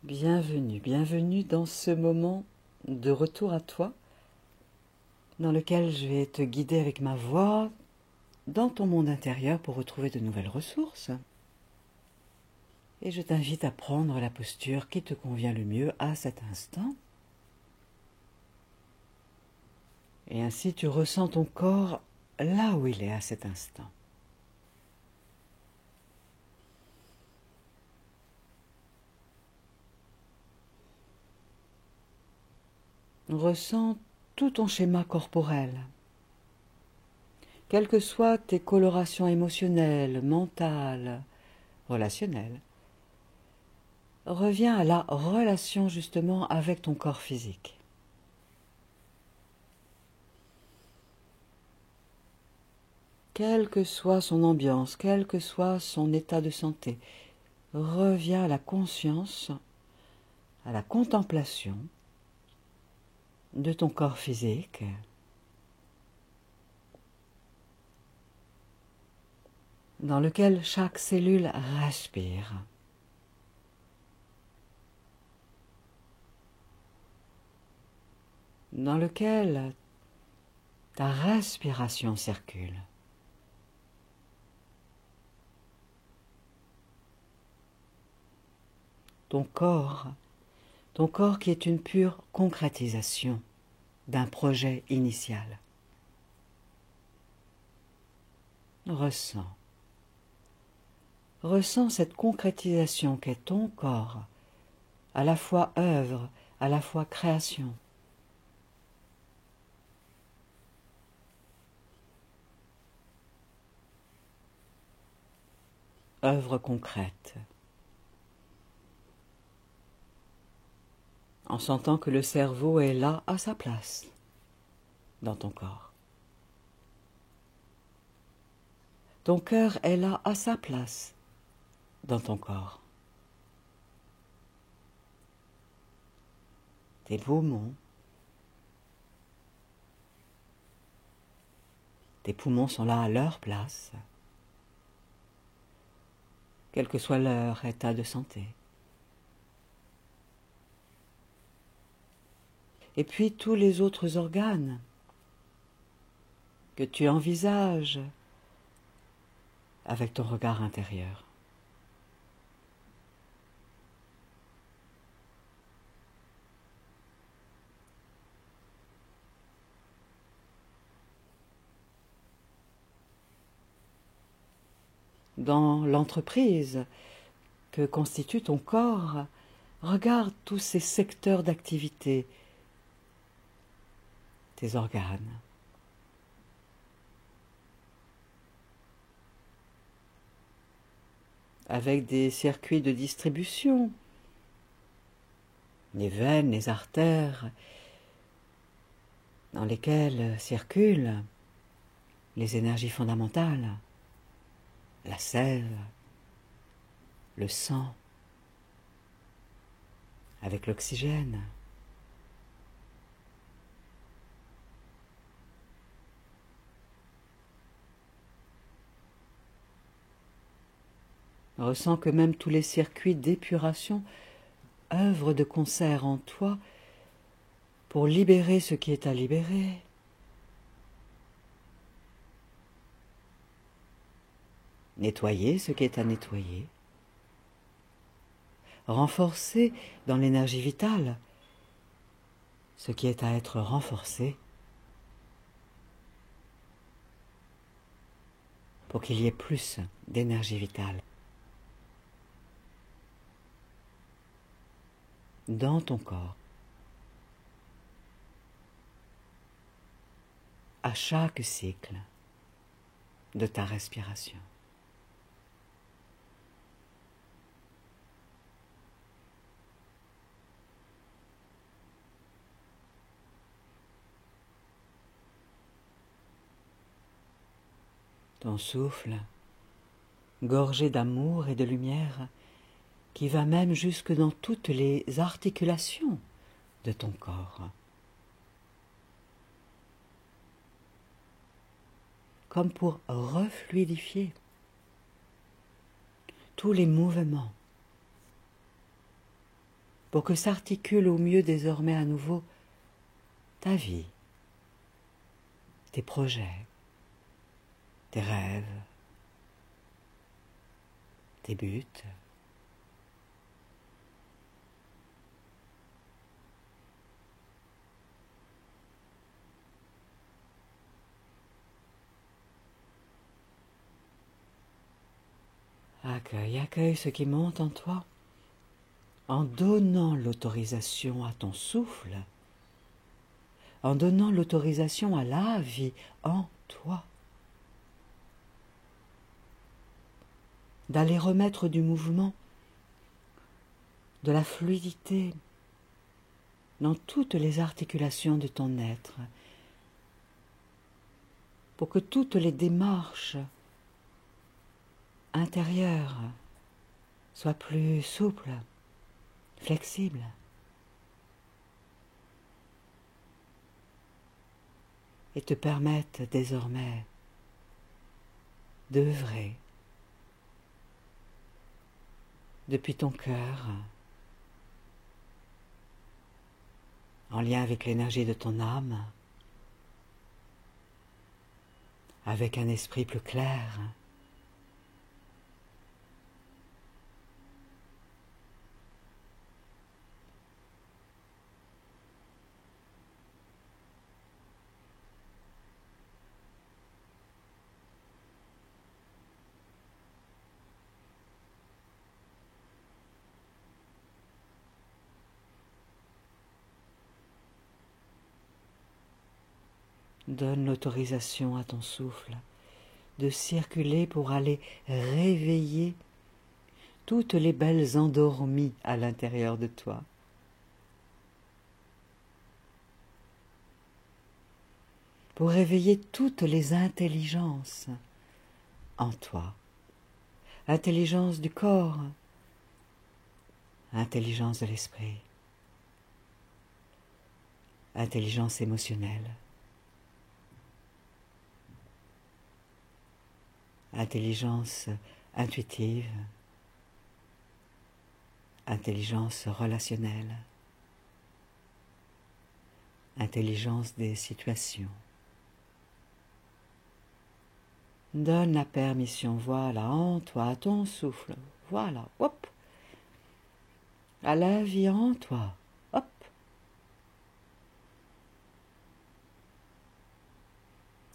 Bienvenue, bienvenue dans ce moment de retour à toi, dans lequel je vais te guider avec ma voix dans ton monde intérieur pour retrouver de nouvelles ressources. Et je t'invite à prendre la posture qui te convient le mieux à cet instant. Et ainsi tu ressens ton corps là où il est à cet instant. Ressens tout ton schéma corporel. Quelles que soient tes colorations émotionnelles, mentales, relationnelles, reviens à la relation justement avec ton corps physique. Quelle que soit son ambiance, quel que soit son état de santé, reviens à la conscience, à la contemplation de ton corps physique, dans lequel chaque cellule respire. Dans lequel ta respiration circule. Ton corps qui est une pure concrétisation d'un projet initial. Ressens cette concrétisation qu'est ton corps, à la fois œuvre, à la fois création. Œuvre concrète. En sentant que le cerveau est là à sa place dans ton corps. Ton cœur est là à sa place dans ton corps. Tes poumons sont là à leur place, quel que soit leur état de santé. Et puis tous les autres organes que tu envisages avec ton regard intérieur. Dans l'entreprise que constitue ton corps, regarde tous ces secteurs d'activité, tes organes. Avec des circuits de distribution, les veines, les artères, dans lesquelles circulent les énergies fondamentales, la sève, le sang, avec l'oxygène. Ressens que même tous les circuits d'épuration œuvrent de concert en toi pour libérer ce qui est à libérer. Nettoyer ce qui est à nettoyer. Renforcer dans l'énergie vitale ce qui est à être renforcé pour qu'il y ait plus d'énergie vitale dans ton corps, à chaque cycle de ta respiration. Ton souffle, gorgé d'amour et de lumière, qui va même jusque dans toutes les articulations de ton corps. Comme pour refluidifier tous les mouvements pour que s'articule au mieux désormais à nouveau ta vie, tes projets, tes rêves, tes buts. Accueille, accueille ce qui monte en toi, en donnant l'autorisation à ton souffle, en donnant l'autorisation à la vie en toi, d'aller remettre du mouvement, de la fluidité dans toutes les articulations de ton être, pour que toutes les démarches intérieures soient plus souples, flexibles. Et te permettent désormais d'œuvrer depuis ton cœur, en lien avec l'énergie de ton âme, avec un esprit plus clair. Donne l'autorisation à ton souffle de circuler pour aller réveiller toutes les belles endormies à l'intérieur de toi. Pour réveiller toutes les intelligences en toi. Intelligence du corps, intelligence de l'esprit, intelligence émotionnelle, intelligence intuitive, intelligence relationnelle, intelligence des situations. Donne la permission, voilà, en toi, à ton souffle, voilà, hop, à la vie en toi, hop.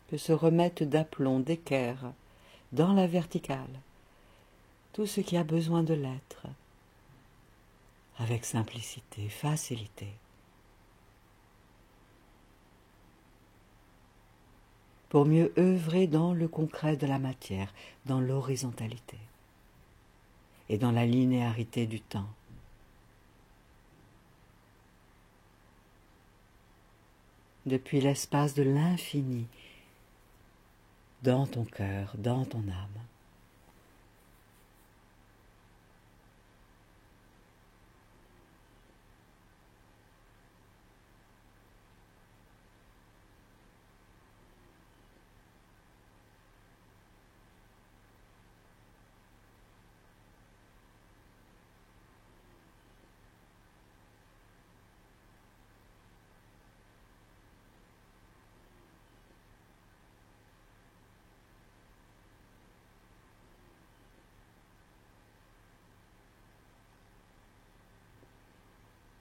Que se remettent d'aplomb, d'équerre, dans la verticale, tout ce qui a besoin de l'être, avec simplicité, facilité. Pour mieux œuvrer dans le concret de la matière, dans l'horizontalité et dans la linéarité du temps. Depuis l'espace de l'infini, dans ton cœur, dans ton âme.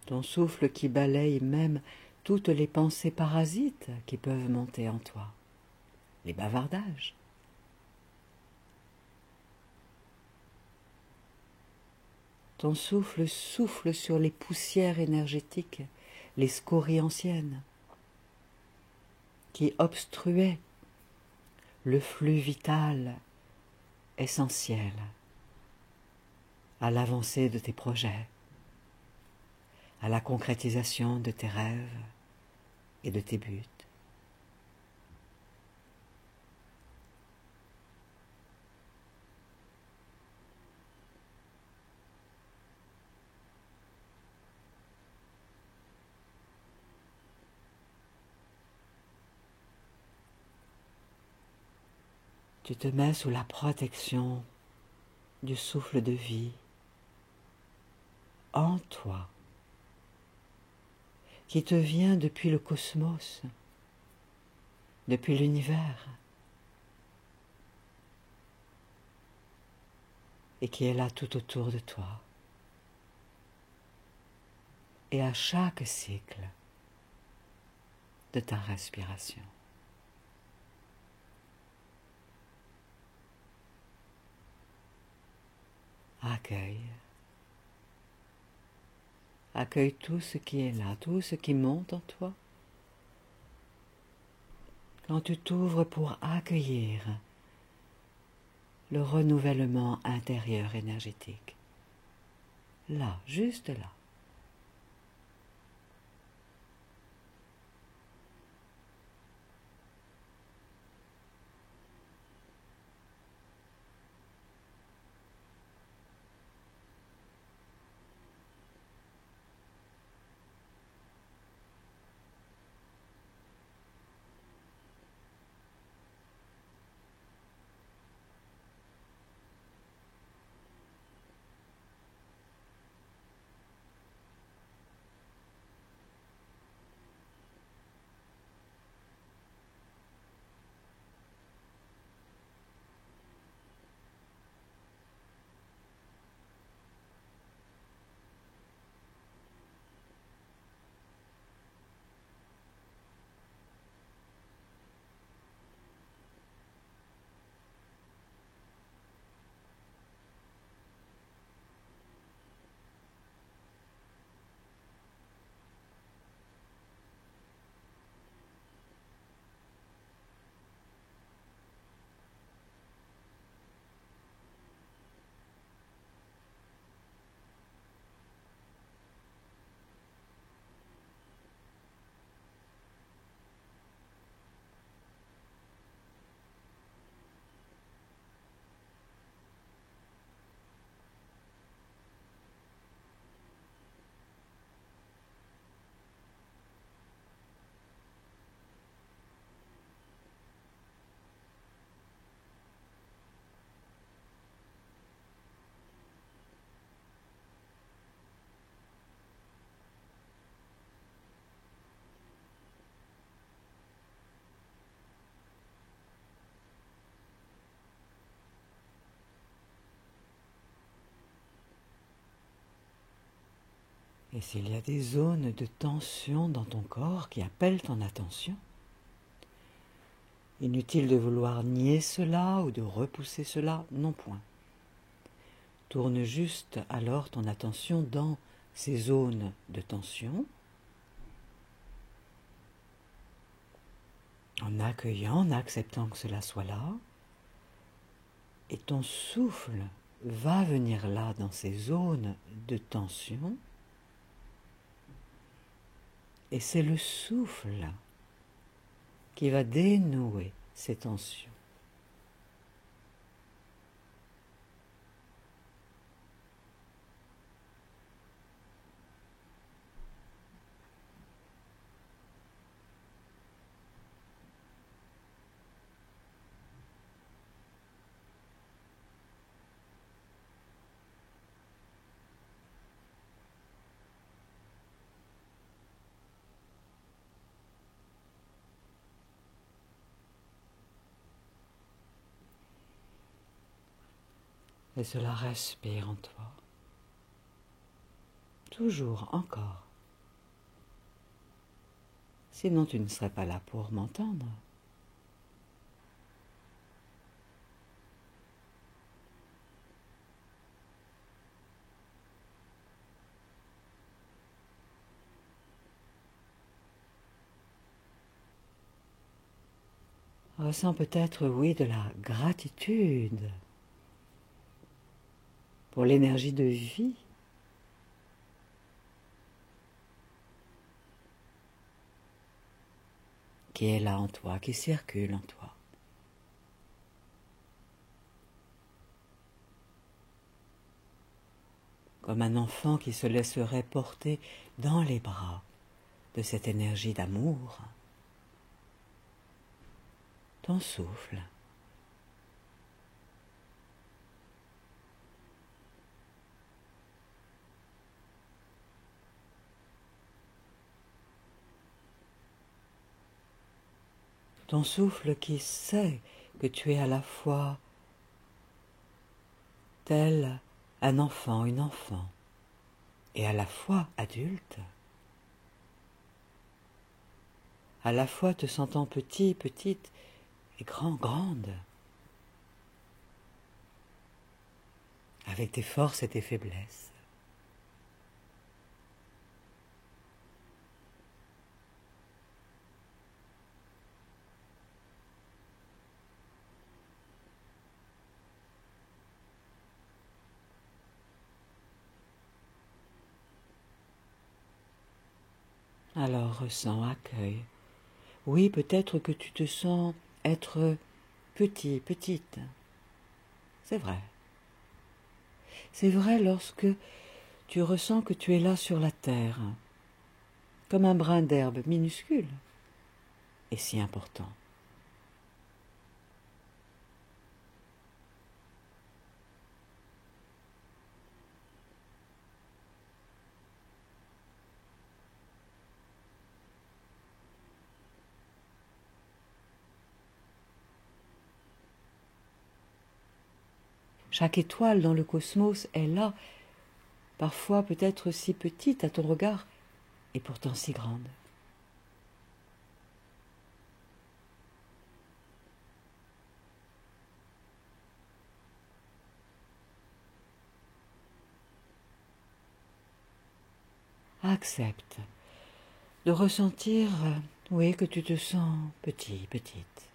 Ton souffle qui balaye même toutes les pensées parasites qui peuvent monter en toi, les bavardages. Ton souffle souffle sur les poussières énergétiques, les scories anciennes, qui obstruaient le flux vital essentiel à l'avancée de tes projets, à la concrétisation de tes rêves et de tes buts. Tu te mets sous la protection du souffle de vie en toi, qui te vient depuis le cosmos, depuis l'univers, et qui est là tout autour de toi. Et à chaque cycle de ta respiration. Accueille. Accueille tout ce qui est là, tout ce qui monte en toi. Quand tu t'ouvres pour accueillir le renouvellement intérieur énergétique. Là, juste là. Et s'il y a des zones de tension dans ton corps qui appellent ton attention, inutile de vouloir nier cela ou de repousser cela, non point. Tourne juste alors ton attention dans ces zones de tension, en accueillant, en acceptant que cela soit là, et ton souffle va venir là dans ces zones de tension, et c'est le souffle qui va dénouer ces tensions. Et cela respire en toi. Toujours, encore. Sinon tu ne serais pas là pour m'entendre. Ressens peut-être, oui, de la gratitude pour l'énergie de vie qui est là en toi, qui circule en toi. Comme un enfant qui se laisserait porter dans les bras de cette énergie d'amour. Ton souffle. ton souffle qui sait que tu es à la fois tel un enfant, une enfant, et à la fois adulte, à la fois te sentant petit, petite, et grand, grande, avec tes forces et tes faiblesses. Alors ressens, accueille. Oui, peut-être que tu te sens être petit, petite. C'est vrai. C'est vrai lorsque tu ressens que tu es là sur la terre, comme un brin d'herbe minuscule et si important. Chaque étoile dans le cosmos est là, parfois peut-être si petite à ton regard, et pourtant si grande. Accepte de ressentir, oui, que tu te sens petit, petite.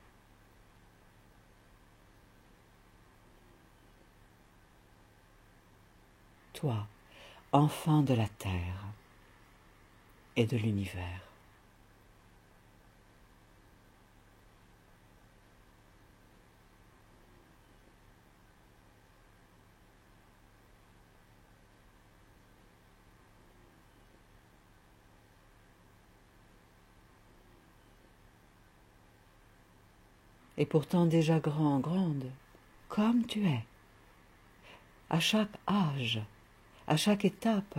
Toi, enfant de la terre et de l'univers. Et pourtant déjà grand, grande, comme tu es. À chaque âge, à chaque étape,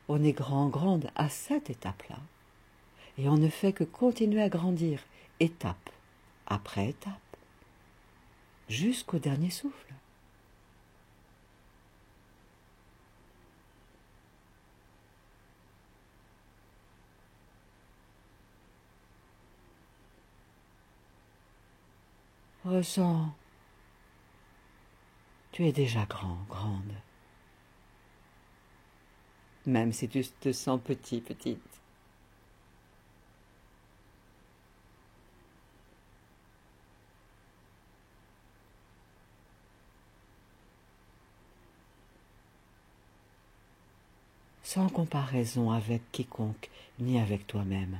on est grand, grande à cette étape-là. Et on ne fait que continuer à grandir, étape après étape, jusqu'au dernier souffle. Ressens, tu es déjà grand, grande. Même si tu te sens petit, petite. Sans comparaison avec quiconque, ni avec toi-même.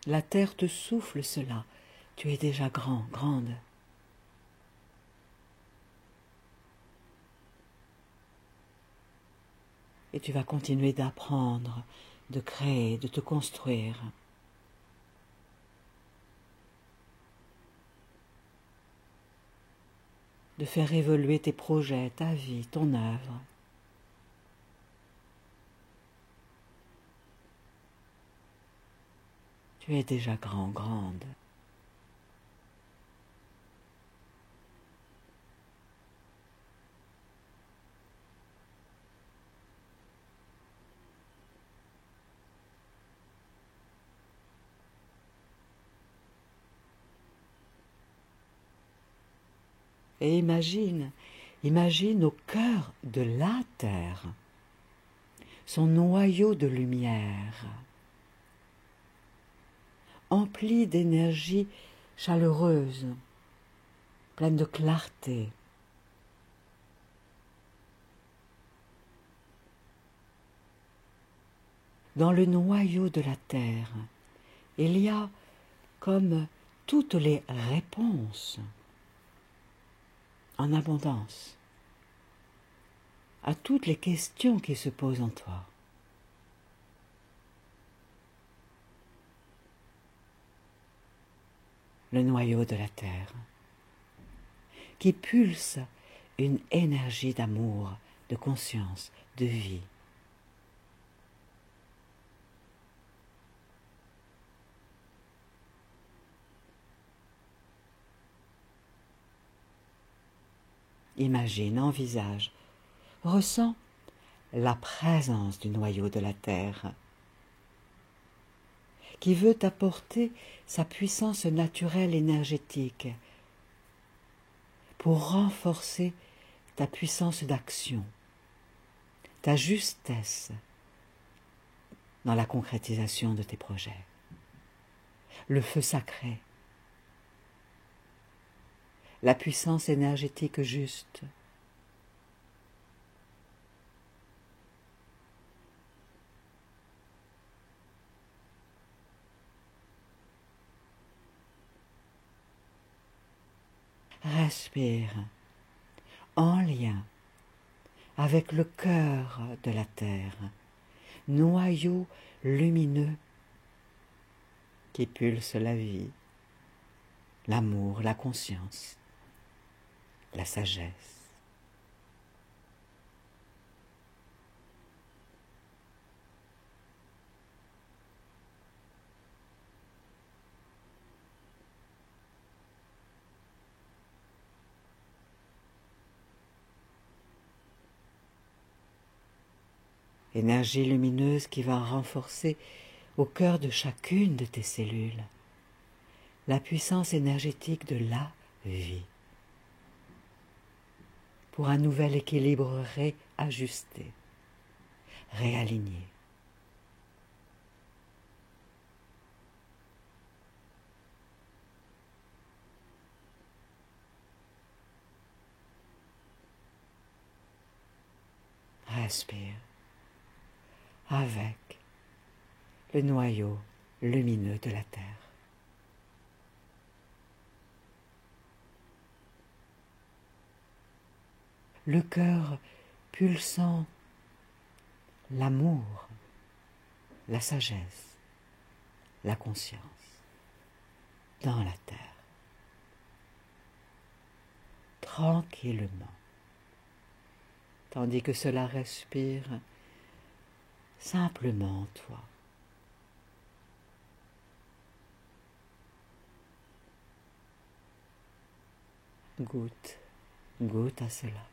La terre te souffle cela. Tu es déjà grand, grande. Et tu vas continuer d'apprendre, de créer, de te construire. De faire évoluer tes projets, ta vie, ton œuvre. Tu es déjà grand, grande. Et imagine, imagine au cœur de la terre, son noyau de lumière, empli d'énergie chaleureuse, pleine de clarté. Dans le noyau de la terre, il y a comme toutes les réponses en abondance. à toutes les questions qui se posent en toi. Le noyau de la terre, qui pulse une énergie d'amour, de conscience, de vie. Imagine, envisage, ressens la présence du noyau de la terre qui veut t'apporter sa puissance naturelle énergétique pour renforcer ta puissance d'action, ta justesse dans la concrétisation de tes projets. Le feu sacré, la puissance énergétique juste. Respire en lien avec le cœur de la terre, noyau lumineux qui pulse la vie, l'amour, la conscience, la sagesse. Énergie lumineuse qui va renforcer au cœur de chacune de tes cellules la puissance énergétique de la vie pour un nouvel équilibre réajusté, réaligné. Respire avec le noyau lumineux de la terre. Le cœur pulsant l'amour, la sagesse, la conscience dans la terre, tranquillement, tandis que cela respire simplement en toi. Goûte, goûte à cela.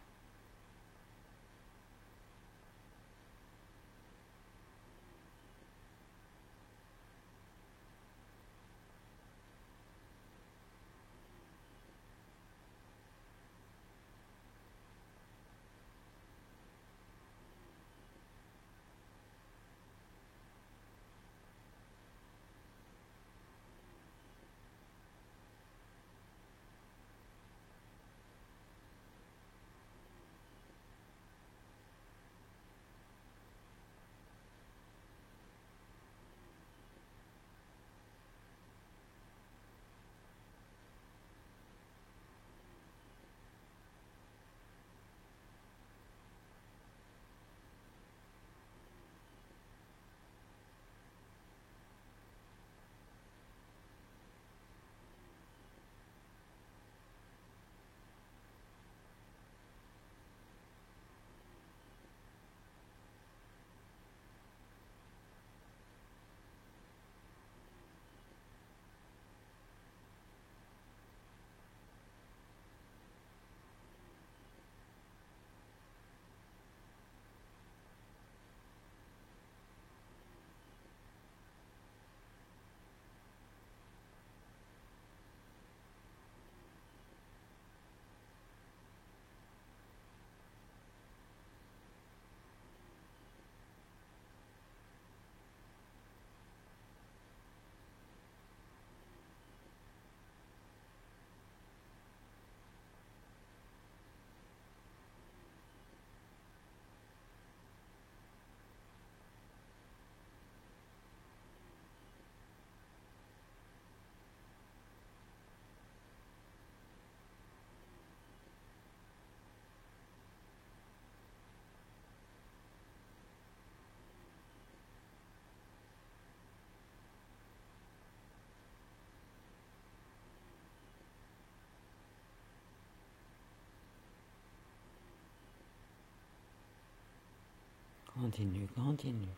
continue, continue.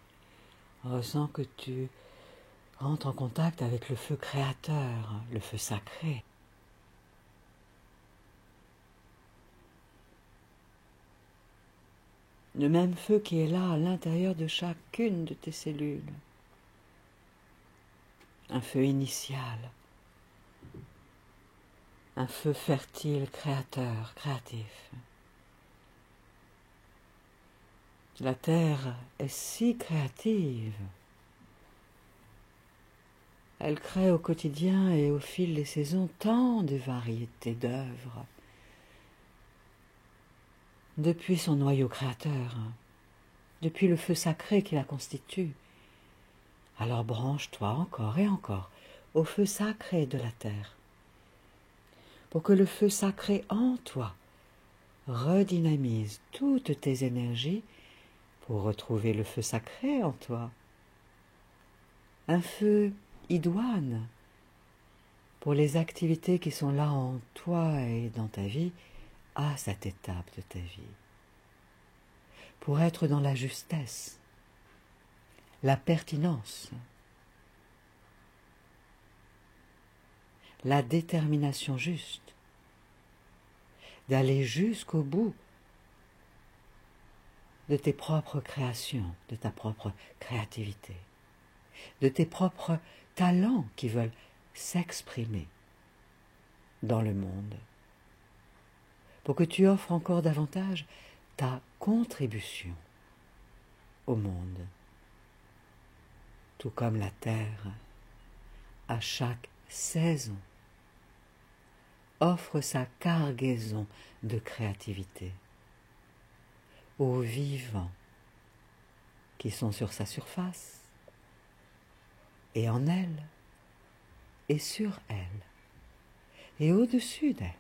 Ressens que tu rentres en contact avec le feu créateur, le feu sacré. Le même feu qui est là à l'intérieur de chacune de tes cellules. Un feu initial. Un feu fertile, créateur, créatif. La terre est si créative. Elle crée au quotidien et au fil des saisons tant de variétés d'œuvres. Depuis son noyau créateur, depuis le feu sacré qui la constitue. Alors branche-toi encore et encore au feu sacré de la terre, pour que le feu sacré en toi redynamise toutes tes énergies pour retrouver le feu sacré en toi. Un feu idoine pour les activités qui sont là en toi et dans ta vie à cette étape de ta vie. Pour être dans la justesse, la pertinence, la détermination juste, d'aller jusqu'au bout de tes propres créations, de ta propre créativité, de tes propres talents qui veulent s'exprimer dans le monde, pour que tu offres encore davantage ta contribution au monde, tout comme la terre, à chaque saison, offre sa cargaison de créativité aux vivants qui sont sur sa surface, et en elle, et sur elle, et au-dessus d'elle.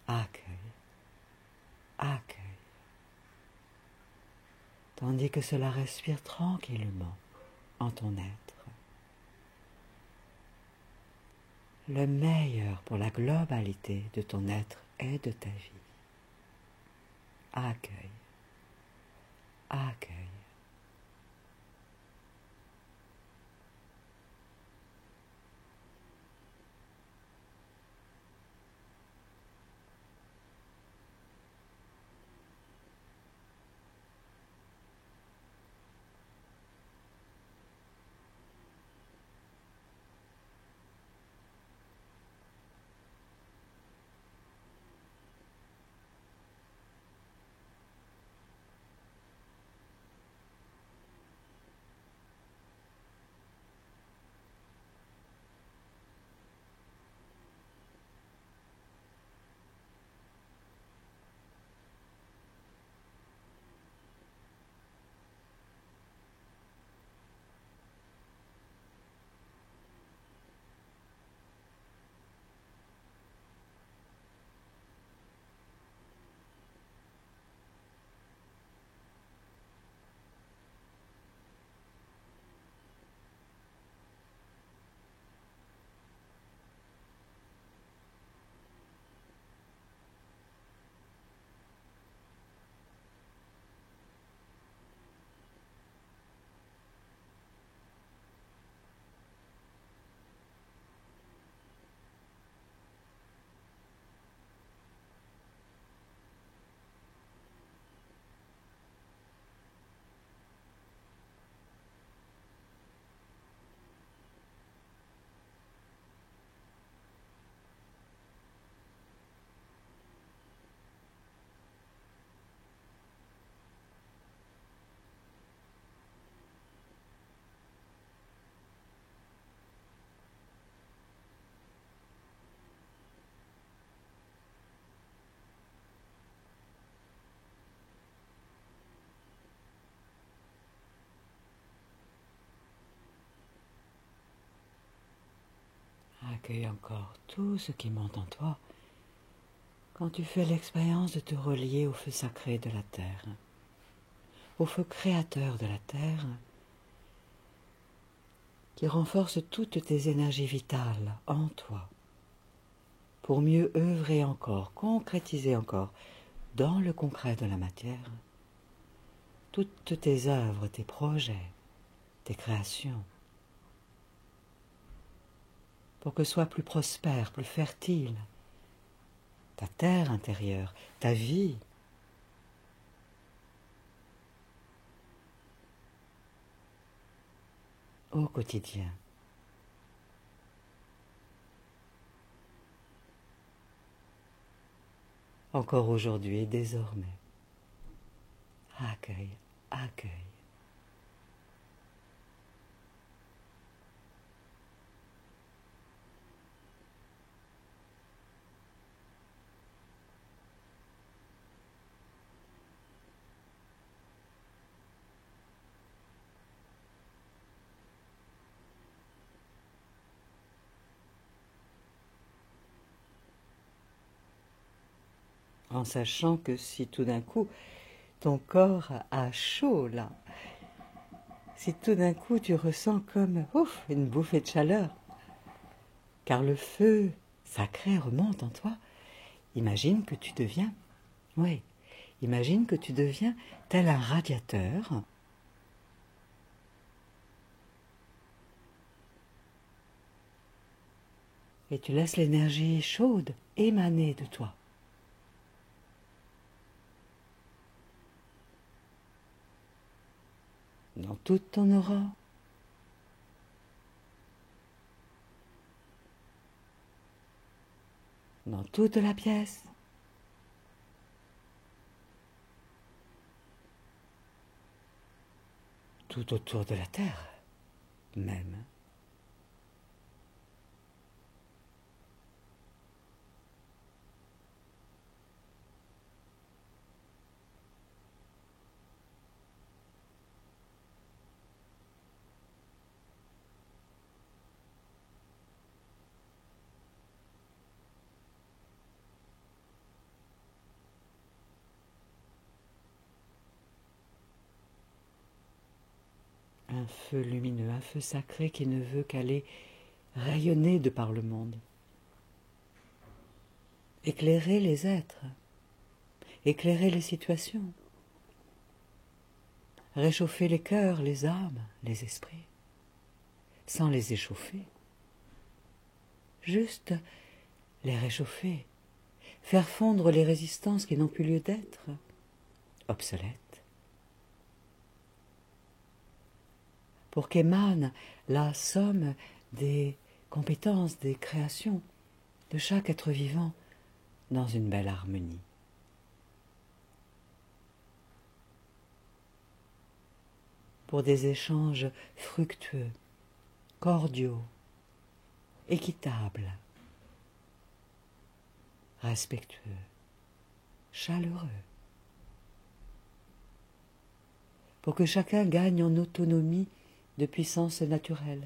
Accueille, accueille, tandis que cela respire tranquillement en ton être. Le meilleur pour la globalité de ton être et de ta vie. Accueille, accueille. Accueille encore tout ce qui monte en toi quand tu fais l'expérience de te relier au feu sacré de la terre, au feu créateur de la terre, qui renforce toutes tes énergies vitales en toi, pour mieux œuvrer encore, concrétiser encore, dans le concret de la matière, toutes tes œuvres, tes projets, tes créations, pour que soit plus prospère, plus fertile ta terre intérieure, ta vie. Au quotidien. Encore aujourd'hui et désormais. Accueille, accueille. En sachant que si tout d'un coup ton corps a chaud là, si tout d'un coup tu ressens comme ouf, une bouffée de chaleur, car le feu sacré remonte en toi, imagine que tu deviens, oui, imagine que tu deviens tel un radiateur et tu laisses l'énergie chaude émaner de toi. Dans toute ton aura, dans toute la pièce, tout autour de la terre même. Un feu lumineux, un feu sacré qui ne veut qu'aller rayonner de par le monde. Éclairer les êtres, éclairer les situations, réchauffer les cœurs, les âmes, les esprits, sans les échauffer. Juste les réchauffer, faire fondre les résistances qui n'ont plus lieu d'être, obsolètes, pour qu'émane la somme des compétences, des créations de chaque être vivant dans une belle harmonie. Pour des échanges fructueux, cordiaux, équitables, respectueux, chaleureux, pour que chacun gagne en autonomie de puissance naturelle.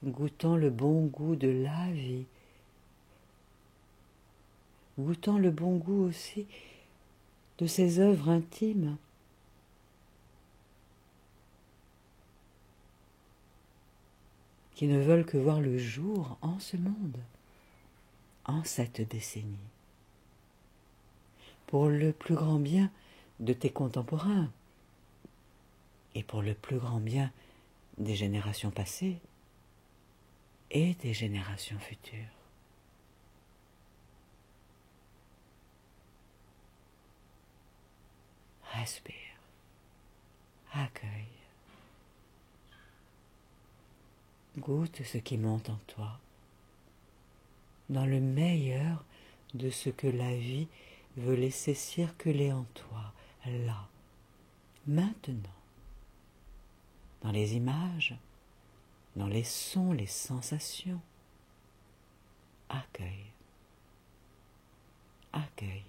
Goûtant le bon goût de la vie, goûtant le bon goût aussi de ses œuvres intimes, qui ne veulent que voir le jour en ce monde, en cette décennie, pour le plus grand bien de tes contemporains et pour le plus grand bien des générations passées et des générations futures. Respire, accueille, goûte ce qui monte en toi, dans le meilleur de ce que la vie veut laisser circuler en toi, là, maintenant, dans les images, dans les sons, les sensations. Accueille, accueille.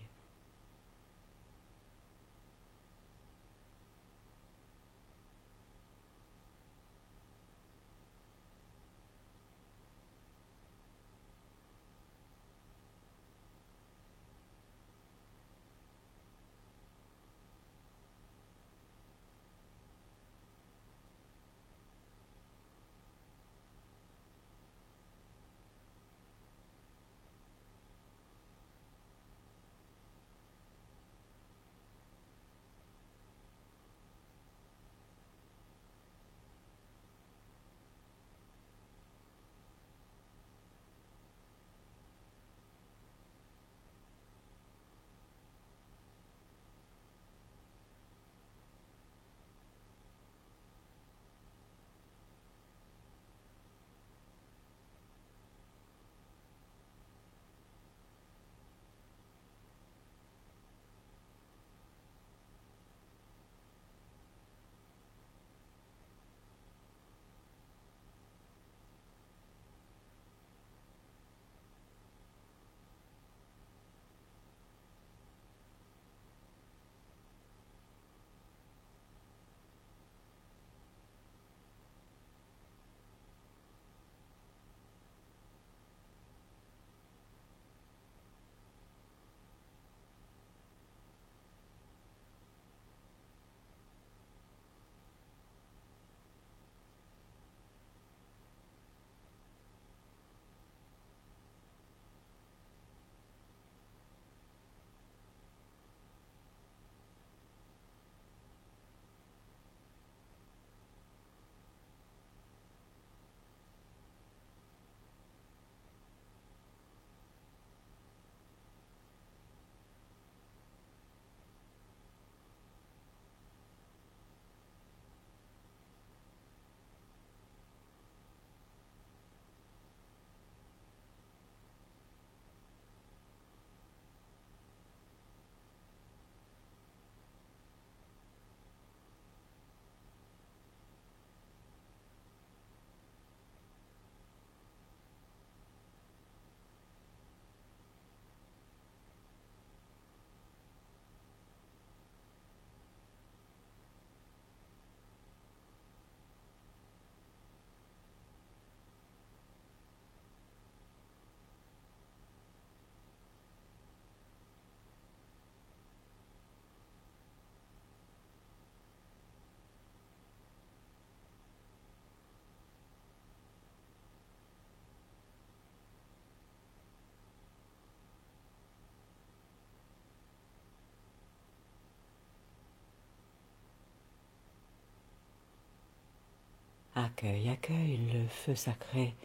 Accueille, accueille le feu sacré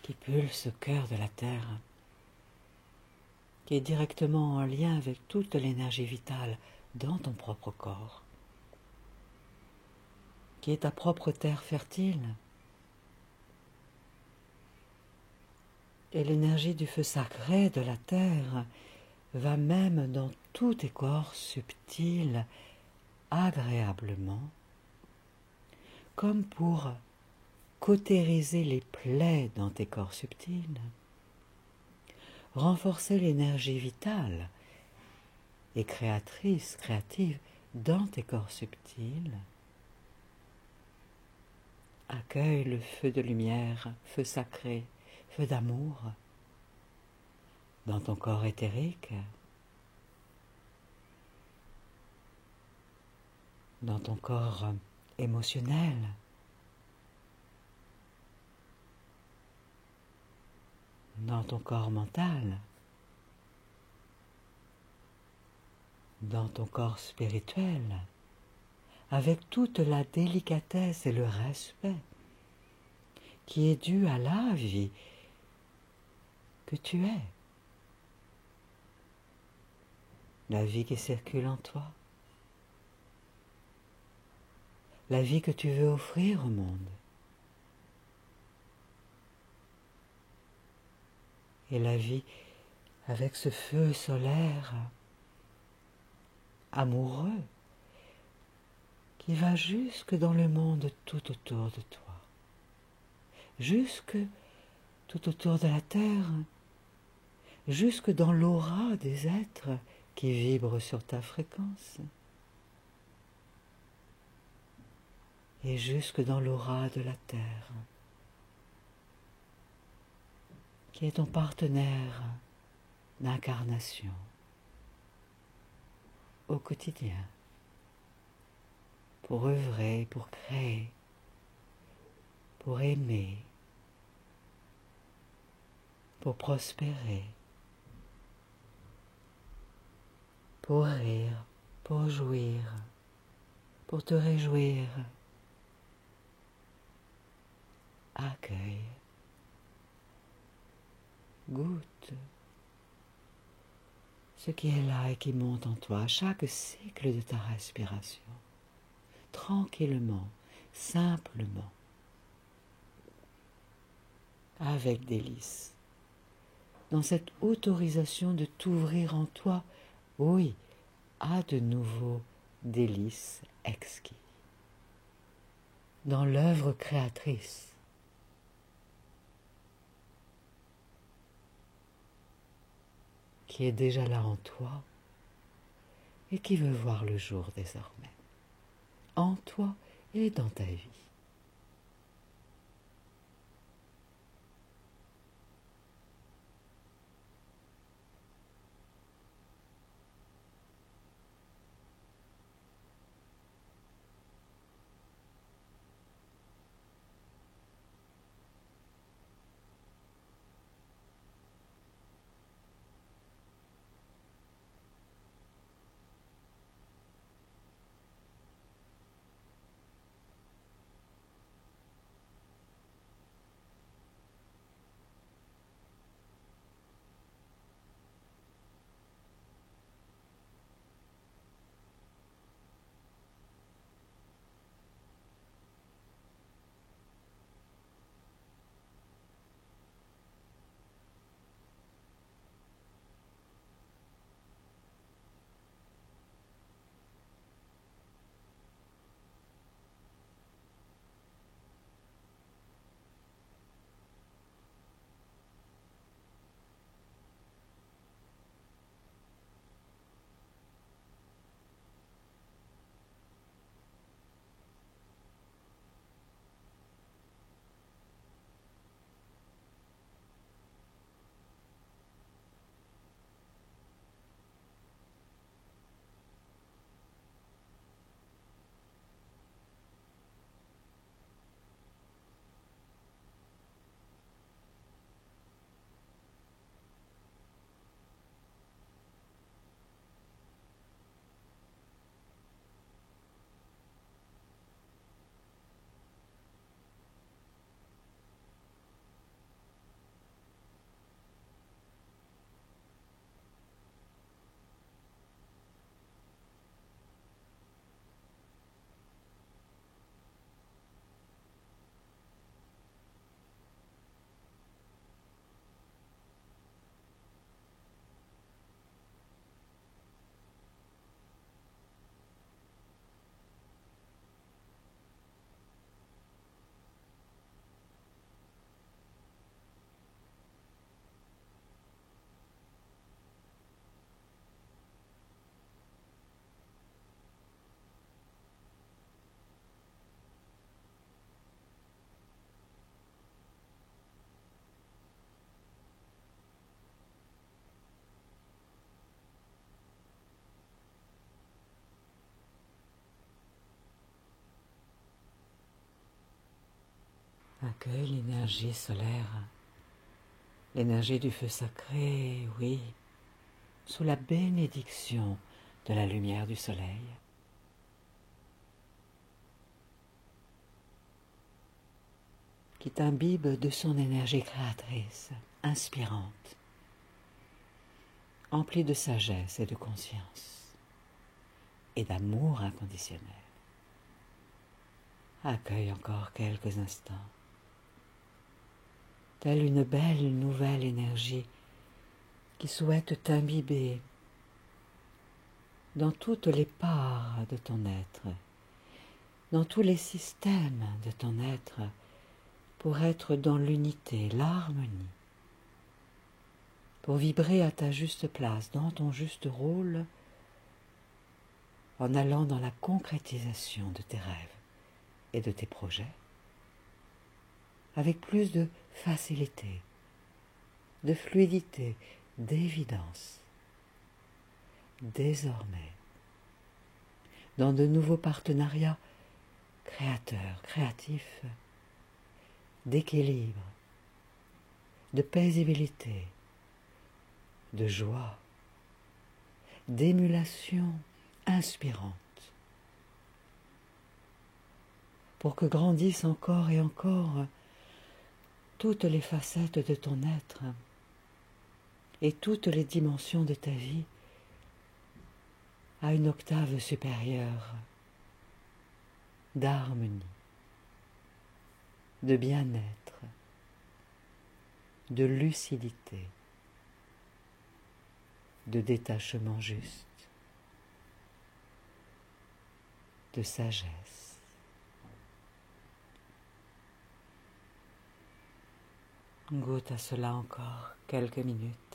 qui pulse au cœur de la terre, qui est directement en lien avec toute l'énergie vitale dans ton propre corps, qui est ta propre terre fertile. Et l'énergie du feu sacré de la terre va même dans tous tes corps subtils, agréablement, comme pour cautériser les plaies dans tes corps subtils, renforcer l'énergie vitale et créatrice, créative dans tes corps subtils. Accueille le feu de lumière, feu sacré, feu d'amour dans ton corps éthérique, dans ton corps émotionnel, dans ton corps mental, dans ton corps spirituel, avec toute la délicatesse et le respect qui est dû à la vie que tu es, la vie qui circule en toi, la vie que tu veux offrir au monde. Et la vie avec ce feu solaire amoureux qui va jusque dans le monde tout autour de toi, jusque tout autour de la terre, jusque dans l'aura des êtres qui vibrent sur ta fréquence, et jusque dans l'aura de la terre, qui est ton partenaire d'incarnation au quotidien, pour œuvrer, pour créer, pour aimer, pour prospérer, pour rire, pour jouir, pour te réjouir. Accueille, goûte ce qui est là et qui monte en toi à chaque cycle de ta respiration, tranquillement, simplement, avec délice, dans cette autorisation de t'ouvrir en toi, oui, à de nouveaux délices exquis, dans l'œuvre créatrice qui est déjà là en toi et qui veut voir le jour désormais, en toi et dans ta vie. Accueille l'énergie solaire, l'énergie du feu sacré, oui, sous la bénédiction de la lumière du soleil. Qui t'imbibe de son énergie créatrice, inspirante, emplie de sagesse et de conscience, et d'amour inconditionnel. Accueille encore quelques instants, telle une belle nouvelle énergie qui souhaite t'imbiber dans toutes les parts de ton être, dans tous les systèmes de ton être, pour être dans l'unité, l'harmonie, pour vibrer à ta juste place, dans ton juste rôle, en allant dans la concrétisation de tes rêves et de tes projets, avec plus de facilité, de fluidité, d'évidence. Désormais, dans de nouveaux partenariats créateurs, créatifs, d'équilibre, de paisibilité, de joie, d'émulation inspirante, pour que grandissent encore et encore toutes les facettes de ton être et toutes les dimensions de ta vie à une octave supérieure d'harmonie, de bien-être, de lucidité, de détachement juste, de sagesse. Goûte à cela encore quelques minutes.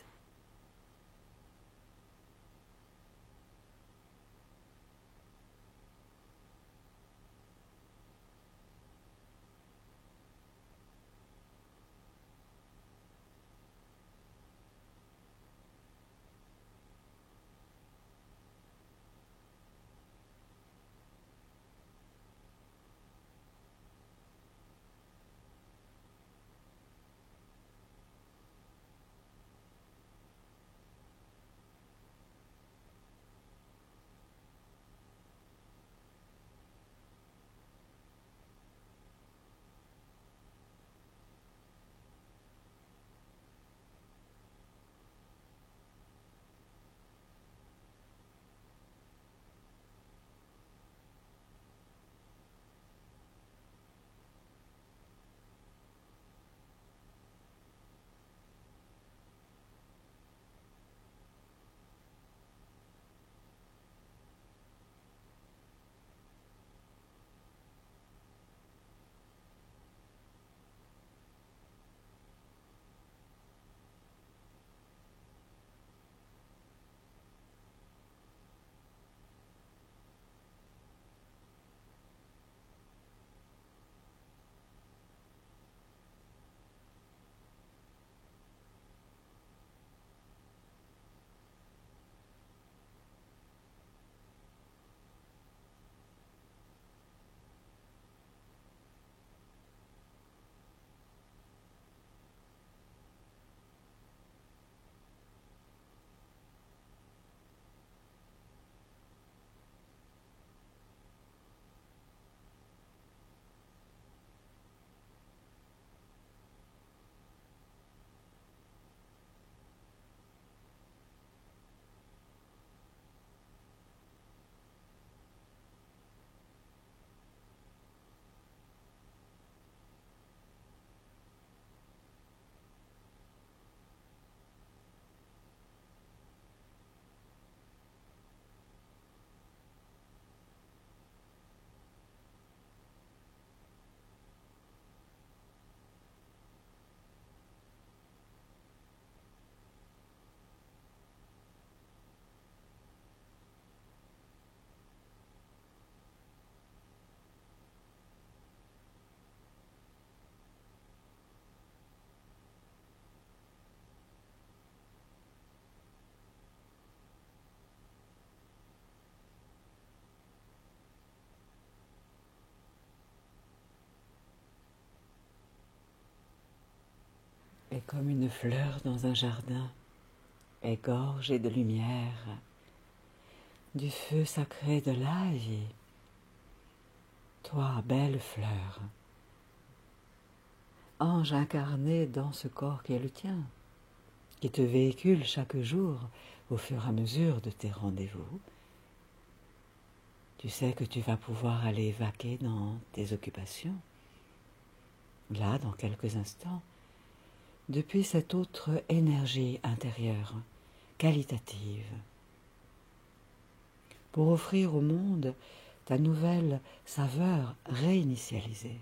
comme une fleur dans un jardin, égorgée de lumière, du feu sacré de la vie. Toi, belle fleur, ange incarné dans ce corps qui est le tien, qui te véhicule chaque jour au fur et à mesure de tes rendez-vous, tu sais que tu vas pouvoir aller vaquer dans tes occupations, là, dans quelques instants, depuis cette autre énergie intérieure, qualitative, pour offrir au monde ta nouvelle saveur réinitialisée,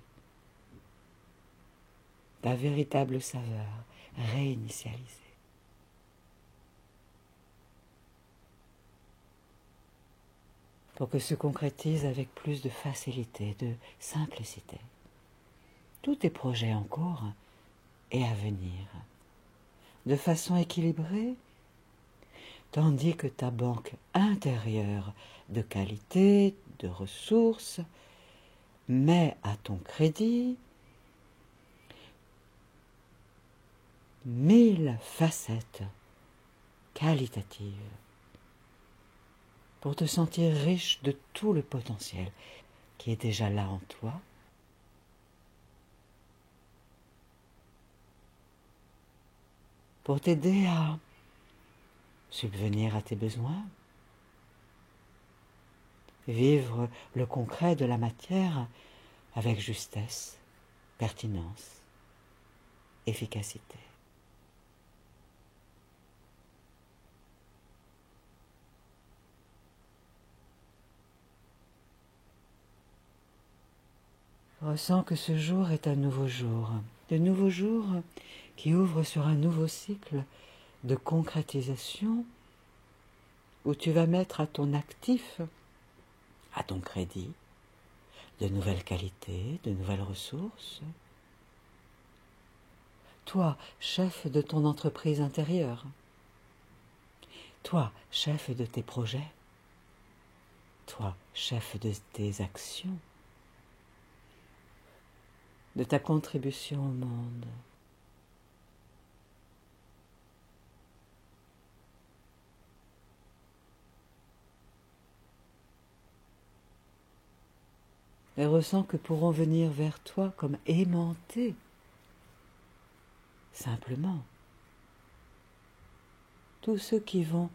ta véritable saveur réinitialisée. Pour que se concrétise avec plus de facilité, de simplicité, tous tes projets en cours et à venir, de façon équilibrée, tandis que ta banque intérieure de qualité, de ressources, met à ton crédit 1000 facettes qualitatives pour te sentir riche de tout le potentiel qui est déjà là en toi, pour t'aider à subvenir à tes besoins, vivre le concret de la matière avec justesse, pertinence, efficacité. Ressens que ce jour est un nouveau jour, de nouveaux jours qui ouvrent sur un nouveau cycle de concrétisation où tu vas mettre à ton actif, à ton crédit, de nouvelles qualités, de nouvelles ressources. Toi, chef de ton entreprise intérieure. Toi, chef de tes projets. Toi, chef de tes actions. De ta contribution au monde. Et ressens que pourront venir vers toi comme aimantés, simplement, tous ceux qui vont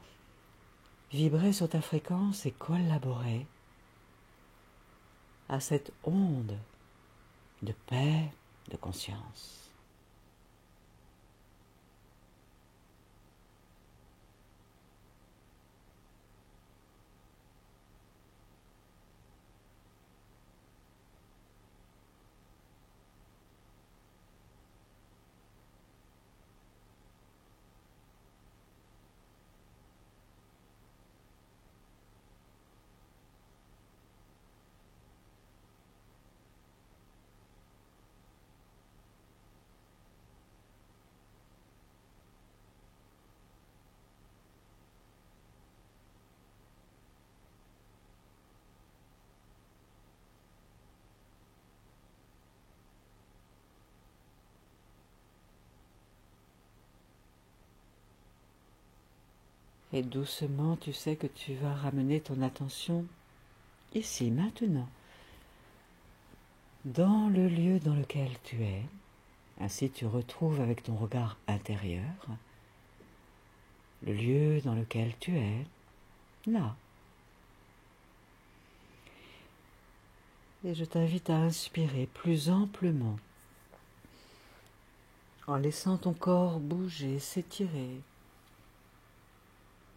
vibrer sur ta fréquence et collaborer à cette onde de paix, de conscience. Et doucement, tu sais que tu vas ramener ton attention ici, maintenant, dans le lieu dans lequel tu es. Ainsi tu retrouves avec ton regard intérieur le lieu dans lequel tu es, là. Et je t'invite à inspirer plus amplement, en laissant ton corps bouger, s'étirer.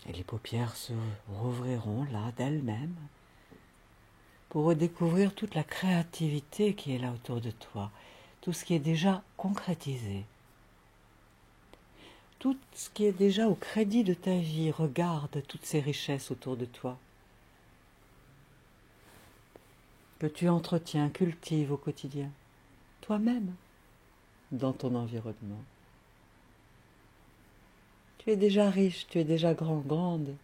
Et les paupières se rouvriront là d'elles-mêmes pour redécouvrir toute la créativité qui est là autour de toi, tout ce qui est déjà concrétisé. Tout ce qui est déjà au crédit de ta vie, regarde toutes ces richesses autour de toi, que tu entretiens, cultives au quotidien, toi-même, dans ton environnement. Tu es déjà riche, tu es déjà grand, grande,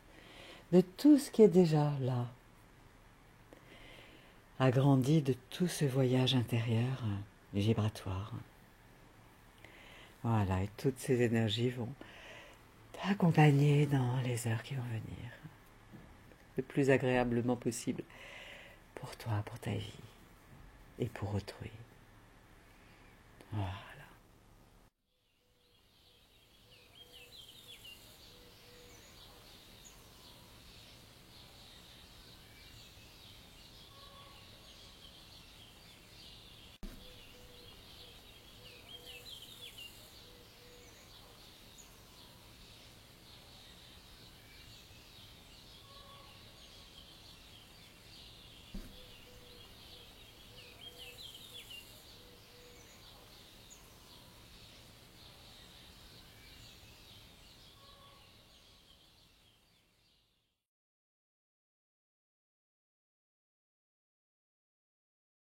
de tout ce qui est déjà là, agrandi de tout ce voyage intérieur vibratoire. Voilà, et toutes ces énergies vont t'accompagner dans les heures qui vont venir, le plus agréablement possible pour toi, pour ta vie et pour autrui. Voilà.